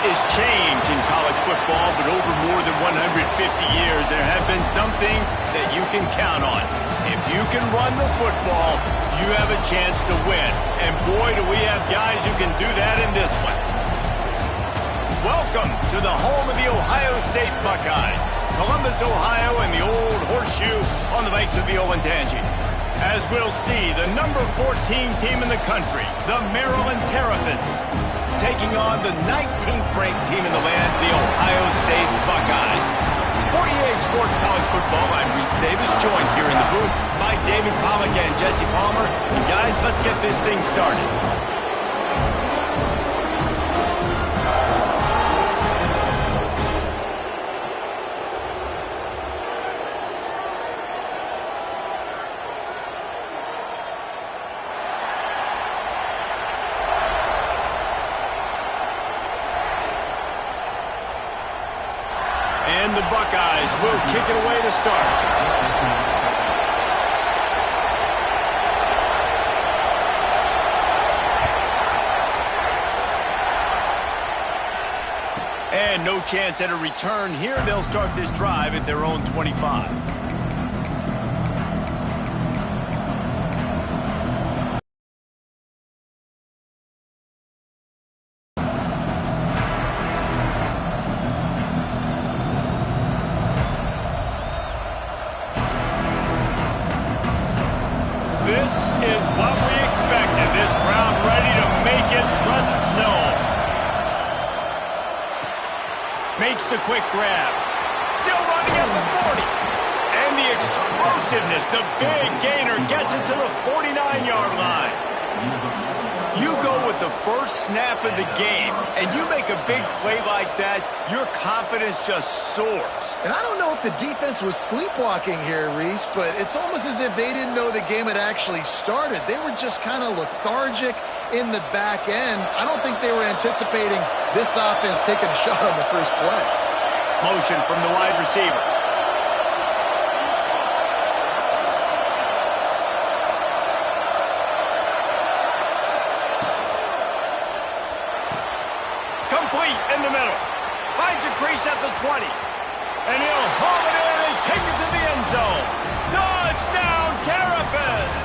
is change in college football, but over more than 150 years, there have been some things that you can count on. If you can run the football, you have a chance to win. And boy, do we have guys who can do that in this one. Welcome to the home of the Ohio State Buckeyes, Columbus, Ohio, and the old horseshoe on the banks of the Olentangy. As we'll see, the number 14 team in the country, the Maryland Terrapins, taking on the 19th ranked team in the land, the Ohio State Buckeyes. 48 Sports College Football, I'm Reese Davis, joined here in the booth by David Pollack and Jesse Palmer. And guys, let's get this thing started. And the Buckeyes will kick it away to start. And no chance at a return here. They'll start this drive at their own 25. This is what we expected. This crowd ready to make its presence known. Makes the quick grab. Still running at the 40. And the explosiveness, the big gainer gets it to the 49-yard line. You go with the first snap of the game, and you make a big play like that, your confidence just soars. And I don't know if the defense was sleepwalking here, Reese, but it's almost as if they didn't know the game had actually started. They were just kind of lethargic in the back end. I don't think they were anticipating this offense taking a shot on the first play. Motion from the wide receiver. Complete in the middle. Finds a crease at the 20. And he'll haul it in and take it to the end zone. Touchdown, Terrapins!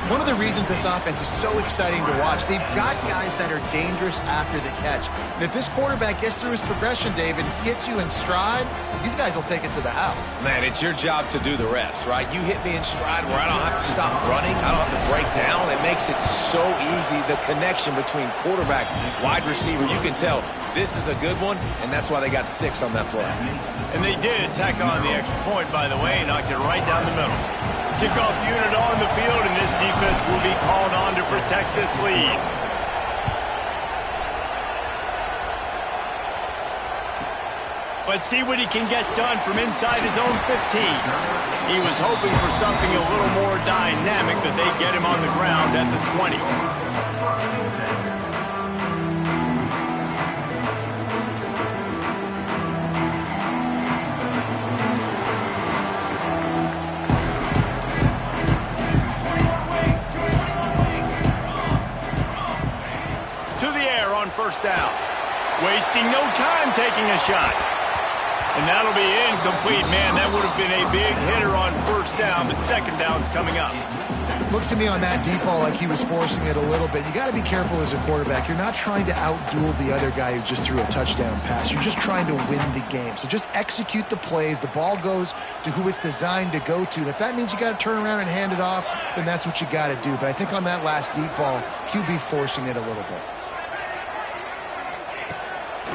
One of the reasons this offense is so exciting to watch, they've got guys that are dangerous after the catch. And if this quarterback gets through his progression, David, hits you in stride, these guys will take it to the house. Man, it's your job to do the rest, right? You hit me in stride where I don't have to stop running. I don't have to break down. It makes it so easy, the connection between quarterback, wide receiver. You can tell this is a good one, and that's why they got 6 on that play. And they did tack on the extra point, by the way, and knocked it right down the middle. Kickoff unit on the field, and this defense will be called on to protect this lead. But see what he can get done from inside his own 15. He was hoping for something a little more dynamic, but they get him on the ground at the 20. First down. Wasting no time taking a shot. And that'll be incomplete. Man, that would have been a big hitter on first down, but second down's coming up. Looks to me on that deep ball like he was forcing it a little bit. You got to be careful as a quarterback. You're not trying to outduel the other guy who just threw a touchdown pass. You're just trying to win the game. So just execute the plays. The ball goes to who it's designed to go to. And if that means you got to turn around and hand it off, then that's what you got to do. But I think on that last deep ball, QB forcing it a little bit.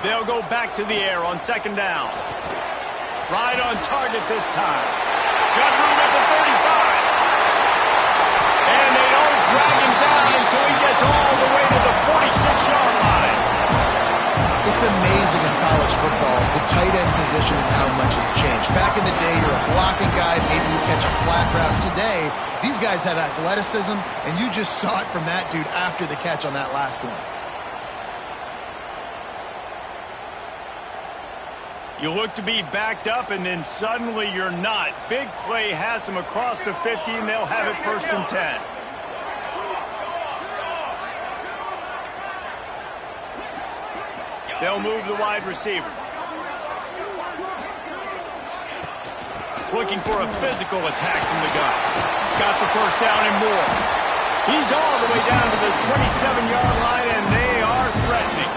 They'll go back to the air on second down. Right on target this time. Got room at the 35. And they don't drag him down until he gets all the way to the 46-yard line. It's amazing in college football, the tight end position and how much has changed. Back in the day, you're a blocking guy, maybe you catch a flat route. Today, these guys have athleticism, and you just saw it from that dude after the catch on that last one. You look to be backed up, and then suddenly you're not. Big play has them across the 50, and they'll have it 1st and 10. They'll move the wide receiver. Looking for a physical attack from the gun. Got the first down and more. He's all the way down to the 27-yard line, and they are threatening.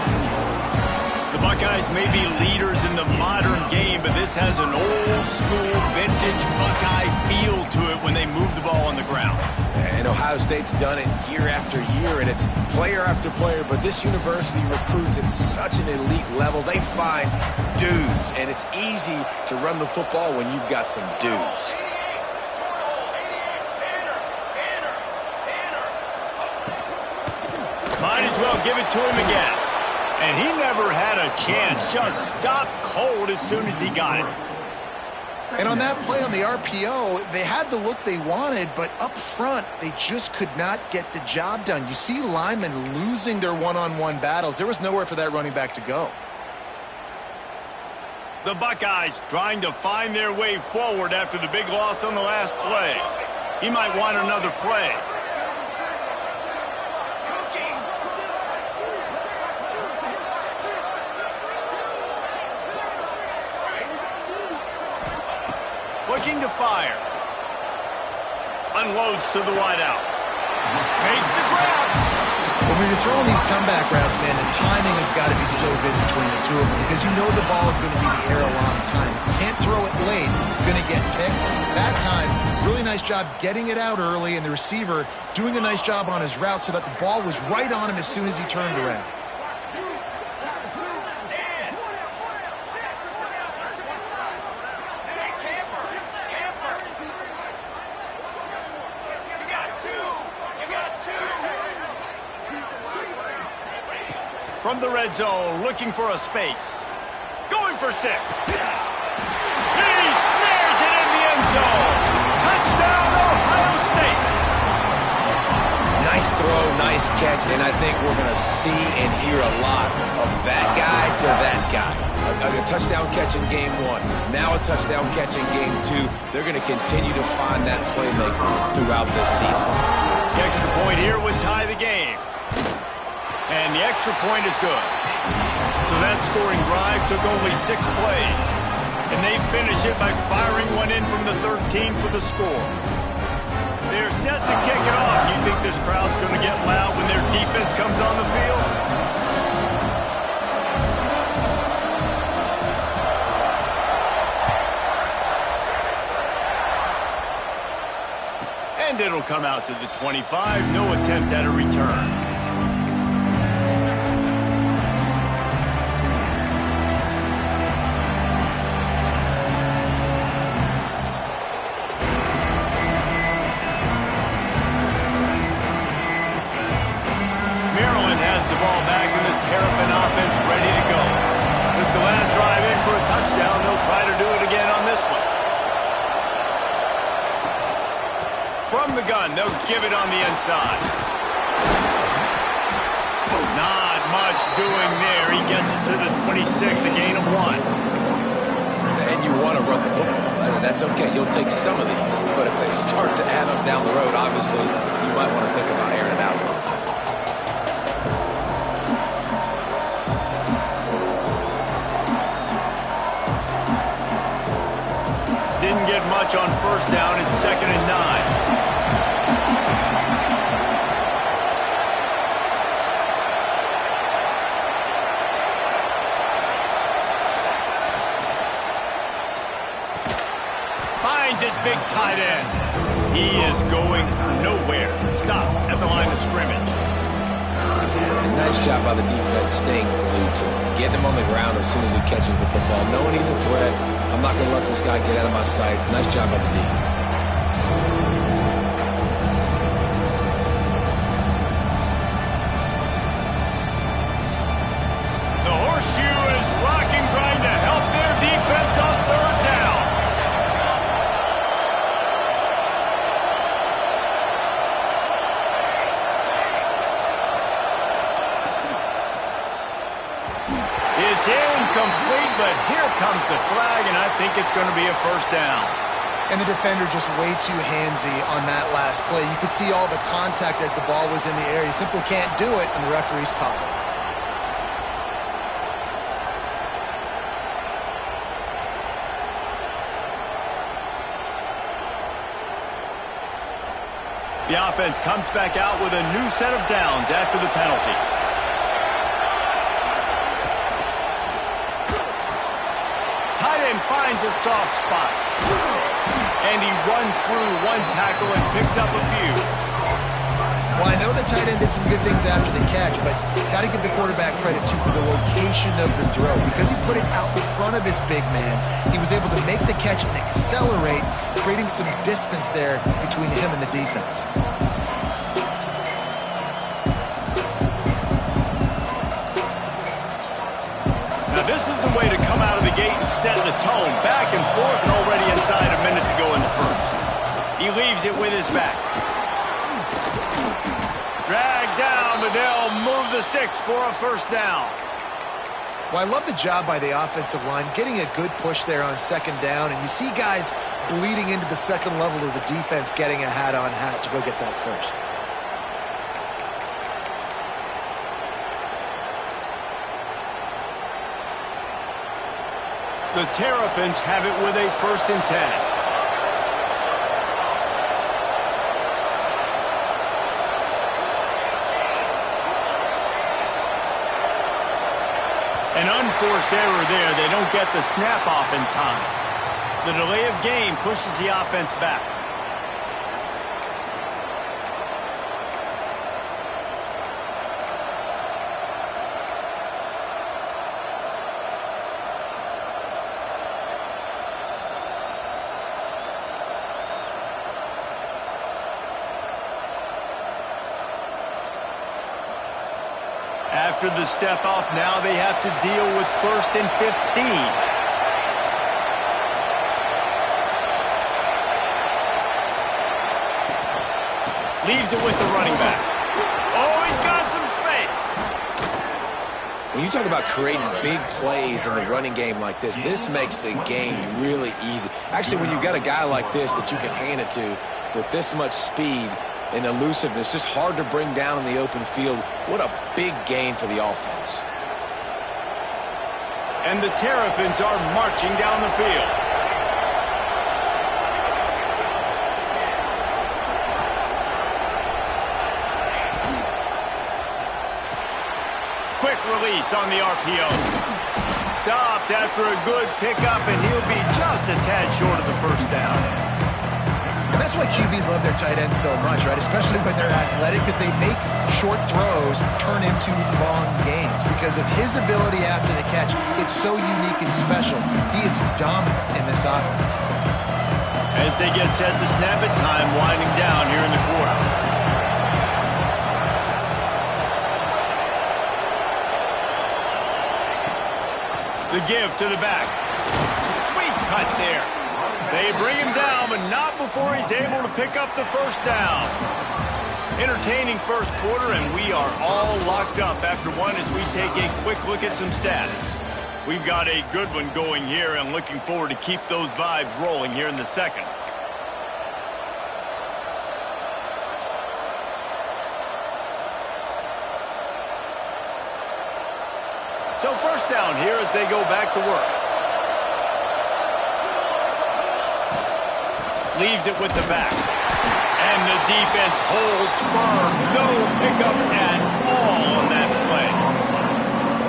The Buckeyes may be leaders in the modern game, but this has an old-school, vintage Buckeye feel to it when they move the ball on the ground. And Ohio State's done it year after year, and it's player after player, but this university recruits at such an elite level. They find dudes, and it's easy to run the football when you've got some dudes. Might as well give it to him again. And he never had a chance. Just stopped cold as soon as he got it. And on that play on the RPO, they had the look they wanted, but up front, they just could not get the job done. You see linemen losing their one-on-one battles. There was nowhere for that running back to go. The Buckeyes trying to find their way forward after the big loss on the last play. He might want another play. Looking to fire. Unloads to the wideout. Makes the grab. When you're throwing these comeback routes, man, the timing has got to be so good between the two of them because you know the ball is going to be in the air a long time. If you can't throw it late, it's going to get picked. That time, really nice job getting it out early, and the receiver doing a nice job on his route so that the ball was right on him as soon as he turned around. From the red zone, looking for a space. Going for 6. He snares it in the end zone. Touchdown, Ohio State. Nice throw, nice catch, and I think we're going to see and hear a lot of that guy to that guy. A touchdown catch in game 1, now a touchdown catch in game 2. They're going to continue to find that playmaker throughout this season. The extra point here would tie the game. And the extra point is good. So that scoring drive took only 6 plays. And they finish it by firing one in from the 13 for the score. They're set to kick it off. You think this crowd's going to get loud when their defense comes on the field? And it'll come out to the 25. No attempt at a return. Terrapin offense ready to go. Took the last drive in for a touchdown. They'll try to do it again on this one. From the gun, they'll give it on the inside. Not much doing there. He gets it to the 26, a gain of 1. And you want to run the football. That's okay. You'll take some of these. But if they start to add up down the road, obviously, you might want to think about airing it out a little bit. Didn't get much on first down. It's 2nd and 9. Finds his big tight end. He is going nowhere. Stop at the line of scrimmage. And nice job by the defense staying glued to him. Getting him on the ground as soon as he catches the football. Knowing he's a threat. I'm not going to let this guy get out of my sights. Nice job by the D. The horseshoe is rocking, trying to help their defense on 3rd down. It's incomplete, but here comes the flag, and I think it's going to be a first down. And the defender just way too handsy on that last play. You could see all the contact as the ball was in the air. You simply can't do it, and the referee's caught it. The offense comes back out with a new set of downs after the penalty. Tight end finds a soft spot. And he runs through one tackle and picks up a few. Well, I know the tight end did some good things after the catch, but got to give the quarterback credit to the location of the throw. Because he put it out in front of his big man, he was able to make the catch and accelerate, creating some distance there between him and the defense. Now this is the way to come out of the gate and set the tone. Back and forth and already inside a minute to go in the first. He leaves it with his back. Dragged down, but they'll move the sticks for a first down. Well, I love the job by the offensive line, getting a good push there on second down, and you see guys bleeding into the second level of the defense getting a hat-on-hat to go get that first. The Terrapins have it with a 1st and 10. An unforced error there. They don't get the snap off in time. The delay of game pushes the offense back. After the step off, now they have to deal with 1st and 15. Leaves it with the running back. Oh, he's got some space. When you talk about creating big plays in the running game like this makes the game really easy. Actually, when you've got a guy like this that you can hand it to with this much speed and elusiveness, just hard to bring down in the open field. What a big gain for the offense. And the Terrapins are marching down the field. Quick release on the RPO. Stopped after a good pickup, and he'll be just a tad short of the first down. That's why QBs love their tight ends so much, right? Especially when they're athletic, because they make short throws turn into long gains. Because of his ability after the catch, it's so unique and special. He is dominant in this offense. As they get set to snap it, time winding down here in the quarter. The give to the back. Sweet cut there. They bring him down, but not before he's able to pick up the first down. Entertaining first quarter, and we are all locked up after one as we take a quick look at some stats. We've got a good one going here and looking forward to keep those vibes rolling here in the second. So first down here as they go back to work. Leaves it with the back. And the defense holds firm. No pickup at all on that play.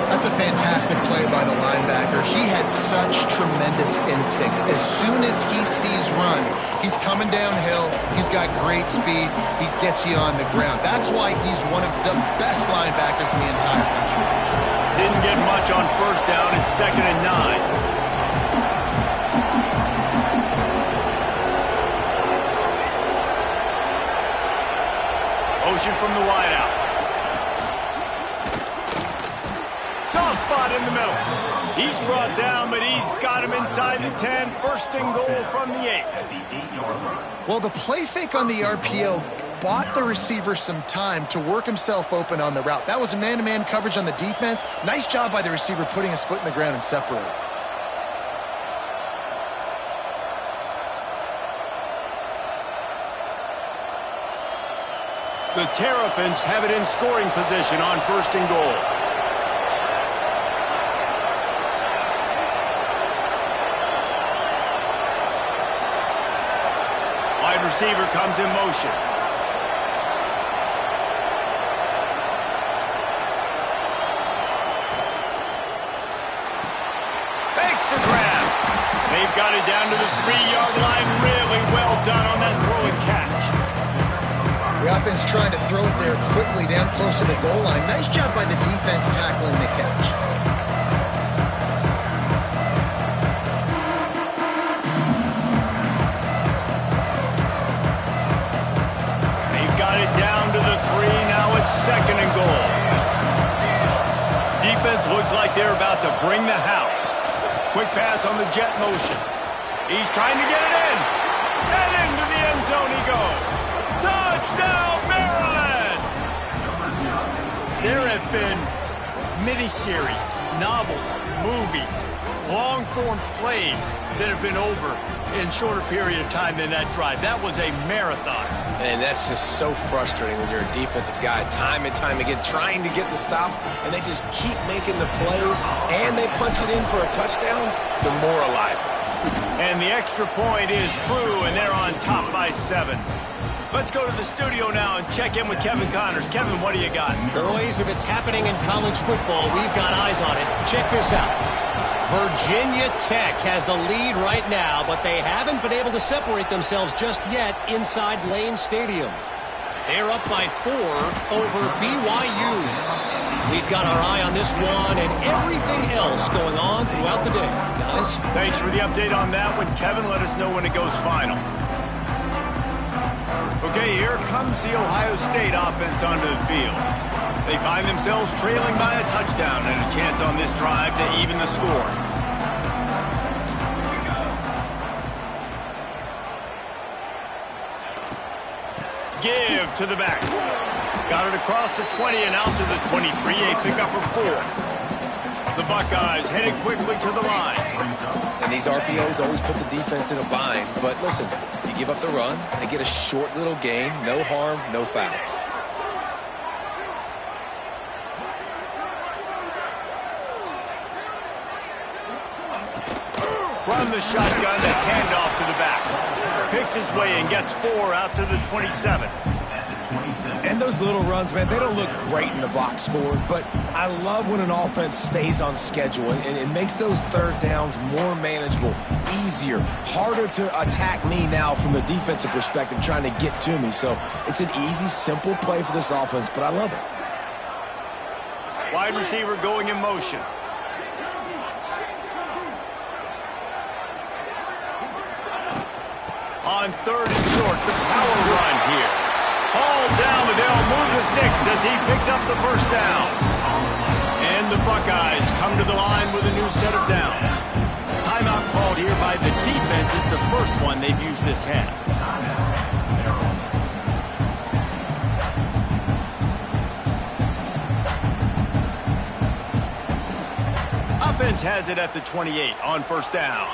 That's a fantastic play by the linebacker. He has such tremendous instincts. As soon as he sees run, he's coming downhill. He's got great speed. He gets you on the ground. That's why he's one of the best linebackers in the entire country. Didn't get much on first down. It's 2nd and 9. Motion from the wideout. Soft spot in the middle. He's brought down, but he's got him inside the 10. 1st and goal from the 8. Well, the play fake on the RPO bought the receiver some time to work himself open on the route. That was a man-to-man coverage on the defense. Nice job by the receiver putting his foot in the ground and separating. The Terrapins have it in scoring position on 1st and goal. Wide receiver comes in motion. They've got it down to the 3-yard line. Really well done on that throw and catch. The offense trying to throw it there quickly down close to the goal line. Nice job by the defense tackling the catch. They've got it down to the 3. Now it's 2nd and goal. Defense looks like they're about to bring the house. Quick pass on the jet motion. He's trying to get it in. And into the end zone he goes. Touchdown, Maryland! There have been miniseries, novels, movies, long-form plays that have been over in shorter period of time than that drive. That was a marathon. And that's just so frustrating when you're a defensive guy, time and time again, trying to get the stops, and they just keep making the plays, and they punch it in for a touchdown. Demoralizing. And the extra point is true, and they're on top by 7. Let's go to the studio now and check in with Kevin Connors. Kevin, what do you got? Boys, if it's happening in college football, we've got eyes on it. Check this out. Virginia Tech has the lead right now, but they haven't been able to separate themselves just yet inside Lane Stadium. They're up by 4 over BYU. We've got our eye on this one and everything else going on throughout the day, guys. Thanks for the update on that one, Kevin. Let us know when it goes final. Okay, here comes the Ohio State offense onto the field. They find themselves trailing by a touchdown and a chance on this drive to even the score. Give to the back. Got it across the 20 and out to the 23. A pickup of 4. The Buckeyes headed quickly to the line. And these RPOs always put the defense in a bind. But listen, you give up the run, they get a short little gain, no harm, no foul. From the shotgun, the handoff to the back. Picks his way and gets 4 out to the 27. And those little runs, man, they don't look great in the box score, but I love when an offense stays on schedule, and it makes those third downs more manageable, easier, harder to attack me now from the defensive perspective trying to get to me. So it's an easy, simple play for this offense, but I love it. Wide receiver going in motion. On 3rd and short, the power run here. Hauled down, but they'll move the sticks as he picks up the first down. And the Buckeyes come to the line with a new set of downs. Timeout called here by the defense. It's the first one they've used this half. Offense has it at the 28 on first down.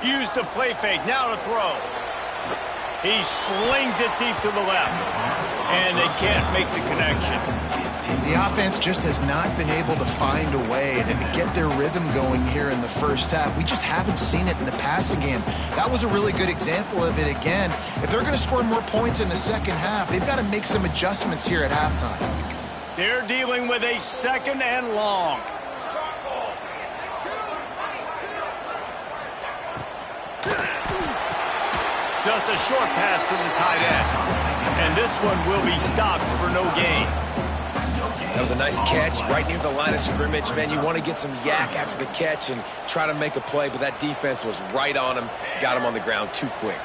Used the play fake, now to throw. He slings it deep to the left, and they can't make the connection. The offense just has not been able to find a way to get their rhythm going here in the first half. We just haven't seen it in the passing game. That was a really good example of it again. If they're going to score more points in the second half, they've got to make some adjustments here at halftime. They're dealing with a 2nd and long. Just a short pass to the tight end. And this one will be stopped for no gain. That was a nice catch right near the line of scrimmage. Man, you want to get some yak after the catch and try to make a play, but that defense was right on him, got him on the ground too quick.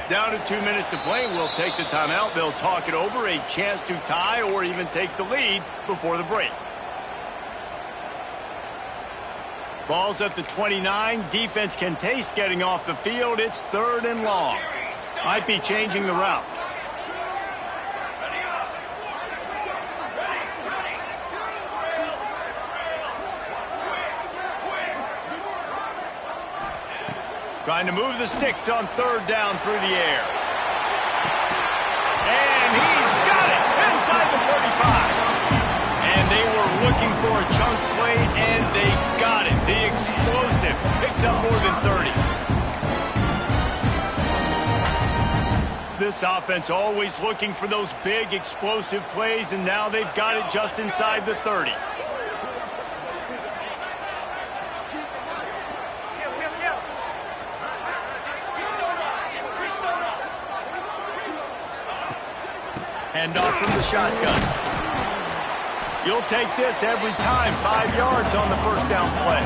Down to 2 minutes to play. We'll take the timeout. They'll talk it over. A chance to tie or even take the lead before the break. Ball's at the 29. Defense can taste getting off the field. It's 3rd and long. Might be changing the route. Trying to move the sticks on 3rd down through the air. And he's got it! This offense always looking for those big, explosive plays, and now they've got it just inside the 30. Hand off from the shotgun. You'll take this every time. 5 yards on the first down play.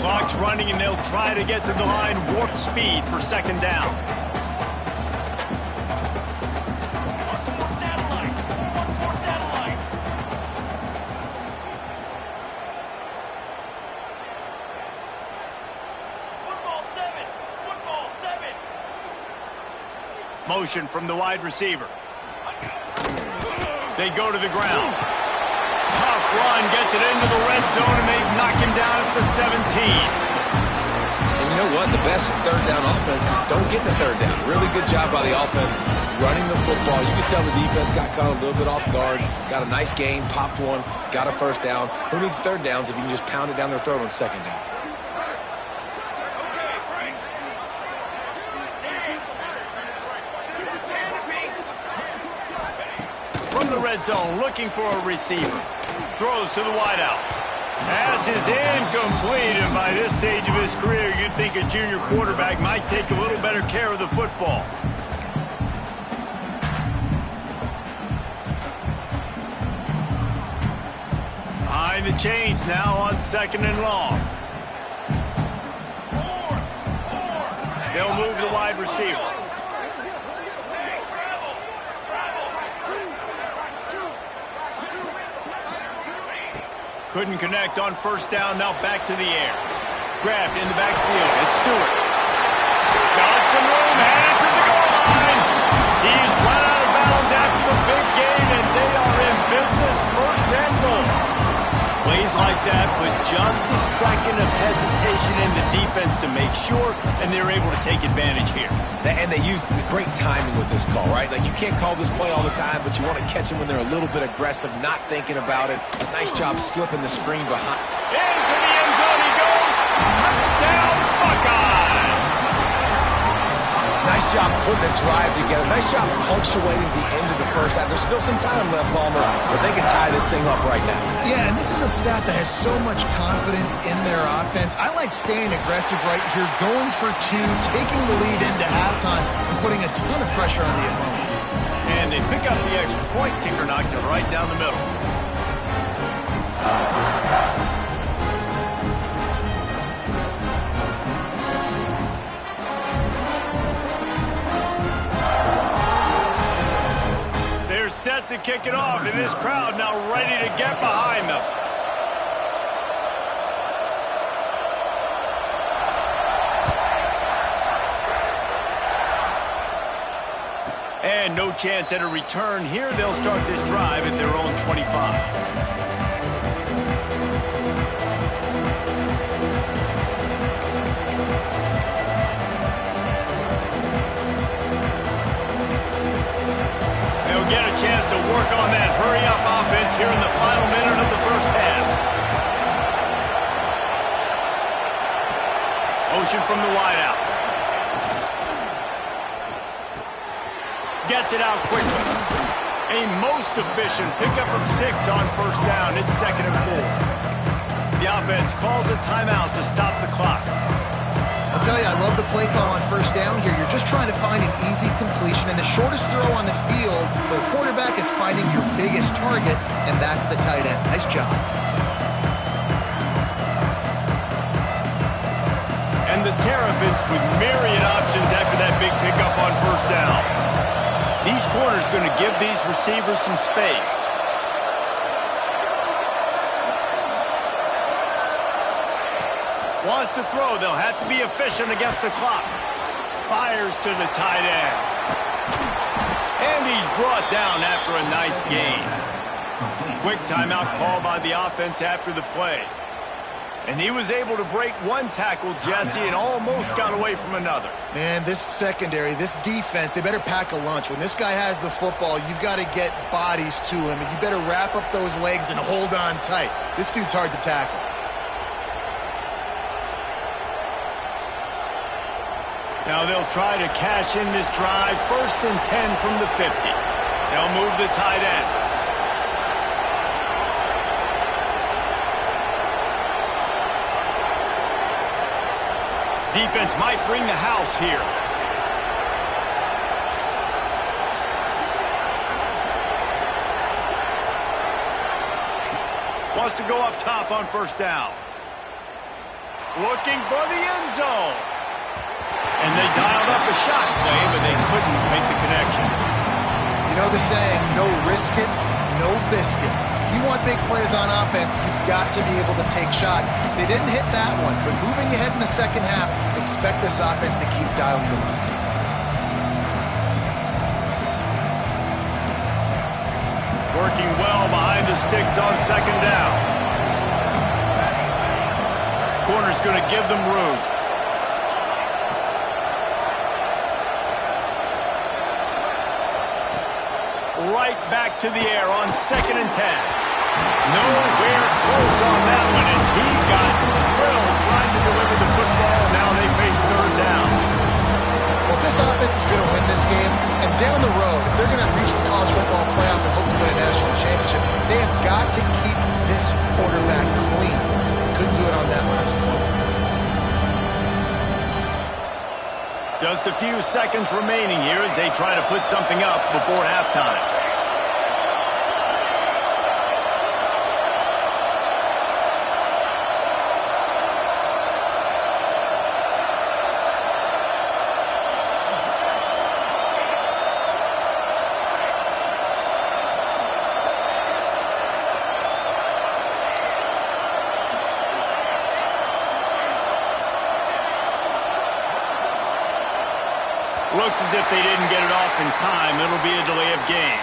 Clock's running, and they'll try to get to the line warp speed for second down. Motion from the wide receiver. They go to the ground. Tough run, gets it into the red zone, and they knock him down at the 17. And you know what? The best third down offenses don't get the third down. Really good job by the offense running the football. You can tell the defense got caught a little bit off guard. Got a nice gain, popped one, got a first down. Who needs third downs if you can just pound it down their throat on second down? From the red zone, looking for a receiver. Throws to the wideout. Pass is incomplete, and by this stage of his career, you'd think a junior quarterback might take a little better care of the football. Behind the chains now on second and long. They'll move the wide receiver. Couldn't connect on first down, now back to the air. Grabbed in the backfield, it's Stewart. Got some room, headed to the goal line. He's run out of bounds after the big game, and they are in business, first and goal. Plays like that with just a second of hesitation in the defense to make sure, and they're able to take advantage here. And they use great timing with this call, right? Like, you can't call this play all the time, but you want to catch them when they're a little bit aggressive, not thinking about it. Nice job slipping the screen behind. Into the end zone he goes. Touchdown, Buckeyes! Nice job putting a drive together. Nice job punctuating the end of the first half. There's still some time left, Palmer, but they can tie this thing up right now. Yeah, and this is a staff that has so much confidence in their offense. I like staying aggressive right here, going for two, taking the lead into halftime, and putting a ton of pressure on the opponent. And they pick up the extra point. Kicker knocked it right down the middle. They're set to kick it off, and this crowd now ready to get behind them. And no chance at a return here. They'll start this drive at their own 25. Get a chance to work on that hurry-up offense here in the final minute of the first half. Motion from the wideout. Gets it out quickly. A most efficient pickup of 6 on first down. It's second and 4. The offense calls a timeout to stop the clock. I'll tell you, I love the play call on first down here. You're just trying to find an easy completion, and the shortest throw on the field for a quarterback is finding your biggest target, and that's the tight end. Nice job. And the Terrapins with myriad options after that big pickup on first down. These corners going to give these receivers some space. Wants to throw. They'll have to be efficient against the clock. Fires to the tight end. And he's brought down after a nice gain. Quick timeout call by the offense after the play. And he was able to break one tackle, Jesse, and almost got away from another. Man, this secondary, this defense, they better pack a lunch. When this guy has the football, you've got to get bodies to him, and you better wrap up those legs and hold on tight. This dude's hard to tackle. Now they'll try to cash in this drive. 1st and 10 from the 50. They'll move the tight end. Defense might bring the house here. Wants to go up top on 1st down. Looking for the end zone. And they dialed up a shot play, but they couldn't make the connection. You know the saying, no risk it, no biscuit. If you want big plays on offense, you've got to be able to take shots. They didn't hit that one, but moving ahead in the second half, expect this offense to keep dialing them up. Working well behind the sticks on 2nd down. Corner's going to give them room. Right back to the air on 2nd and 10. Nowhere close on that one as he got drilled trying to deliver the football. Now they face 3rd down. Well, if this offense is going to win this game, and down the road, if they're going to reach the college football playoff and hope to win a national championship, they have got to keep this quarterback clean. Couldn't do it on that last one. Just a few seconds remaining here as they try to put something up before halftime. Looks as if they didn't get it off in time. It'll be a delay of game.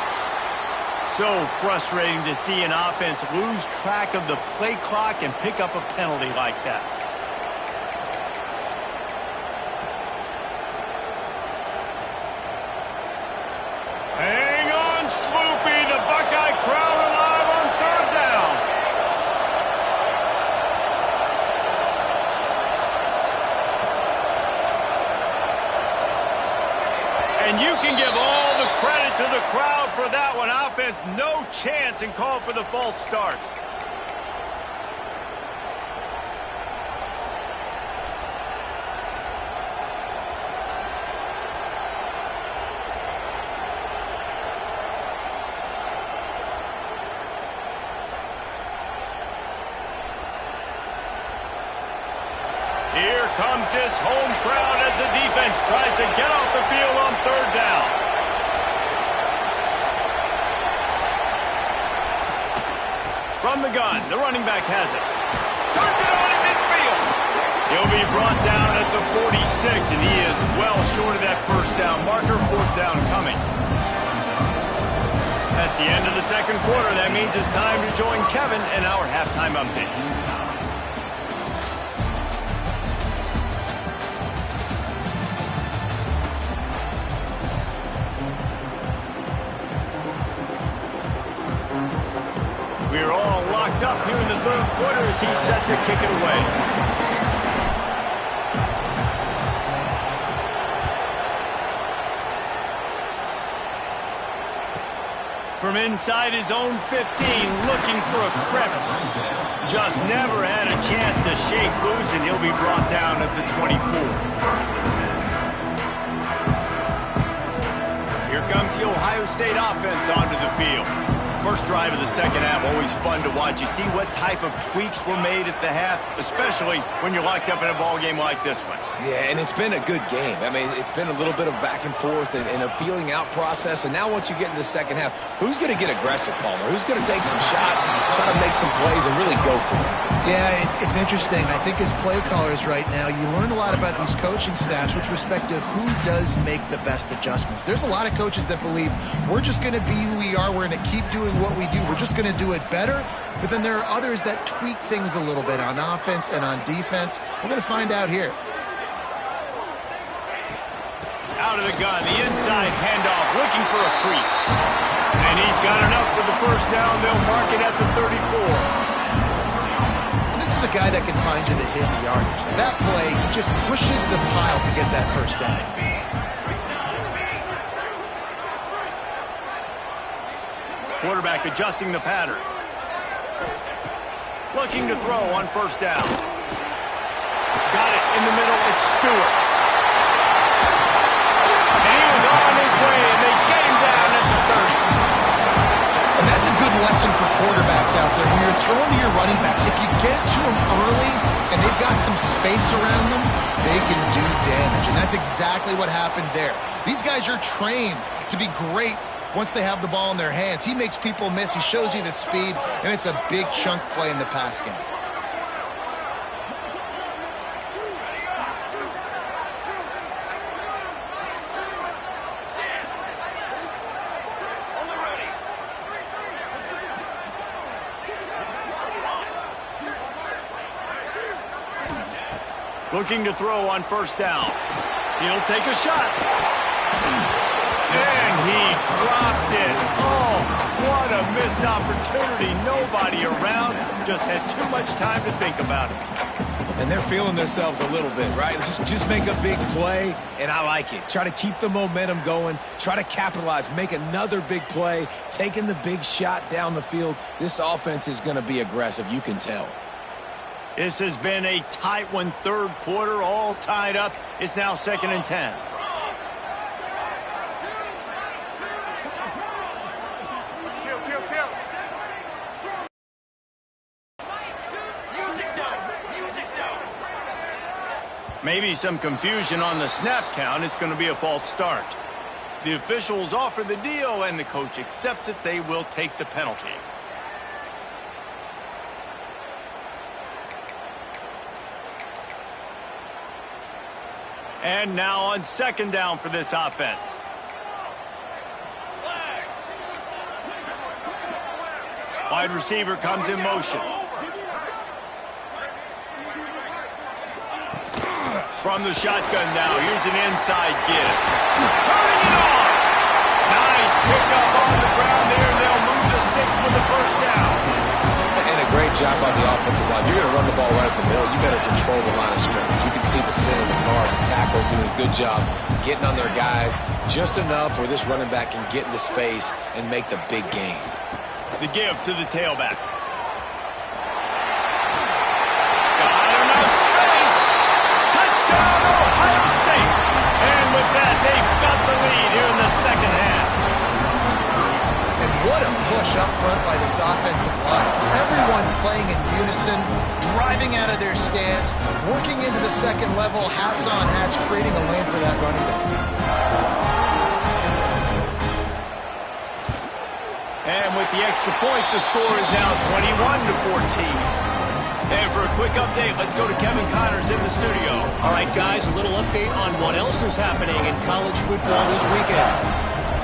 So frustrating to see an offense lose track of the play clock and pick up a penalty like that. Hang on, Sloopy. The Buckeye crowd alive on 3rd down. And you can give all the credit to the crowd for that one. Offense, no chance, and call for the false start. Here comes this home crowd as the defense tries to get off the field on 3rd down. From the gun, the running back has it. Turns it on in midfield. He'll be brought down at the 46, and he is well short of that 1st down marker. 4th down coming. That's the end of the 2nd quarter. That means it's time to join Kevin in our halftime update. We're all locked up here in the 3rd quarter as he's set to kick it away. From inside his own 15, looking for a crevice. Just never had a chance to shake loose, and he'll be brought down at the 24. Here comes the Ohio State offense onto the field. First drive of the 2nd half, always fun to watch. You see what type of tweaks were made at the half, especially when you're locked up in a ball game like this one. Yeah, and it's been a good game. I mean, it's been a little bit of back and forth and a feeling out process. And now once you get in the 2nd half, who's going to get aggressive, Palmer? Who's going to take some shots, try to make some plays, and really go for it? Yeah, it's interesting. I think as play callers right now, you learn a lot about these coaching staffs with respect to who does make the best adjustments. There's a lot of coaches that believe we're just going to be who we are. We're going to keep doing what we do. We're just going to do it better. But then there are others that tweak things a little bit on offense and on defense. We're going to find out here. Out of the gun, the inside handoff, looking for a crease. And he's got enough for the 1st down. They'll mark it at the 34. This is is a guy that can find you the hidden yardage. That play, he just pushes the pile to get that first down. Quarterback adjusting the pattern. Looking to throw on first down. Got it in the middle. It's Stewart. And he was on his way, and they get him down at the 30. And that's a good lesson for quarterbacks out there. When you're throwing to your running backs, if you get to them early and they've got some space around them, they can do damage. And that's exactly what happened there. These guys are trained to be great once they have the ball in their hands. He makes people miss. He shows you the speed, and it's a big chunk play in the pass game. Looking to throw on first down. He'll take a shot. And he dropped it. Oh, what a missed opportunity. Nobody around. Just had too much time to think about it. And they're feeling themselves a little bit, right? Just make a big play, and I like it. Try to keep the momentum going. Try to capitalize. Make another big play. Taking the big shot down the field. This offense is going to be aggressive. You can tell. This has been a tight one, third quarter, all tied up. It's now 2nd and 10. Maybe some confusion on the snap count. It's going to be a false start. The officials offer the deal, and the coach accepts it. They will take the penalty. And now on 2nd down for this offense. Wide receiver comes in motion. From the shotgun now, here's an inside give. Turning it on! Nice pickup on the ground there, and they'll move the sticks with the first down. And a great job by the offensive line. You're going to run the ball right at the middle. You better control the line of scrimmage. You can see the center, the guard, the tackles doing a good job getting on their guys just enough where this running back can get into space and make the big game. The give to the tailback. Got enough space. Touchdown, Ohio State. And with that, they've got the lead here in the second half. And what a push up front by this offensive line. Everyone playing in unison, driving out of their stance, working into the second level, hats on hats, creating a lane for that running back. And with the extra point, the score is now 21-14. And for a quick update, let's go to Kevin Connors in the studio. All right, guys, a little update on what else is happening in college football this weekend.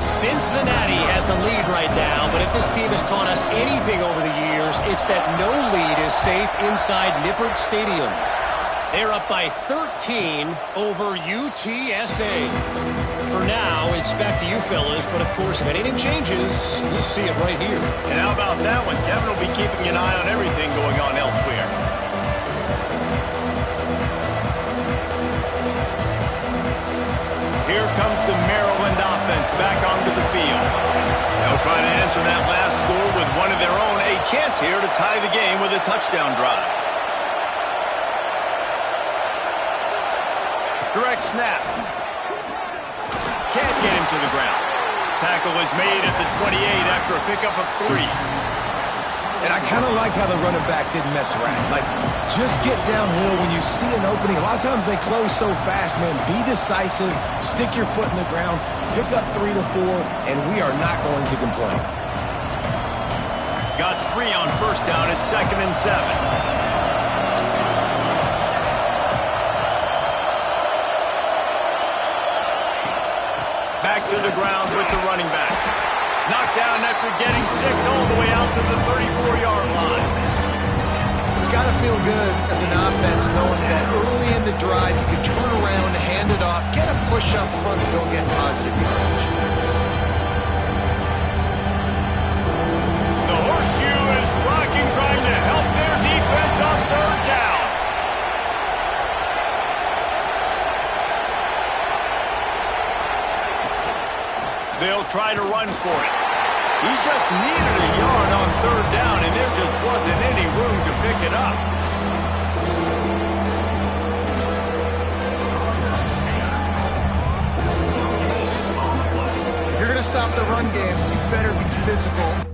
Cincinnati has the lead right now, but if this team has taught us anything over the years, it's that no lead is safe inside Nippert Stadium. They're up by 13 over UTSA. For now, it's back to you fellas, but of course, if anything changes, you'll see it right here. And how about that one? Kevin will be keeping an eye on everything going on elsewhere. Here comes the Maryland offense back onto the field. They'll try to answer that last score with one of their own. A chance here to tie the game with a touchdown drive. Direct snap. Can't get him to the ground. Tackle is made at the 28 after a pickup of 3. And I kind of like how the running back didn't mess around. Like, just get downhill when you see an opening. A lot of times they close so fast, man. Be decisive, stick your foot in the ground, pick up 3 to 4, and we are not going to complain. Got 3 on first down at 2nd and 7. Back to the ground with the running back. Knocked down after getting 6 all the way out to the 34-yard line. It's got to feel good as an offense knowing that early in the drive you can turn around, hand it off, get a push up front, and go get positive yardage. The horseshoe is rocking, trying to help their defense on 3rd down. try to run for it. He just needed a yard on third down, and there just wasn't any room to pick it up. If you're going to stop the run game, you better be physical.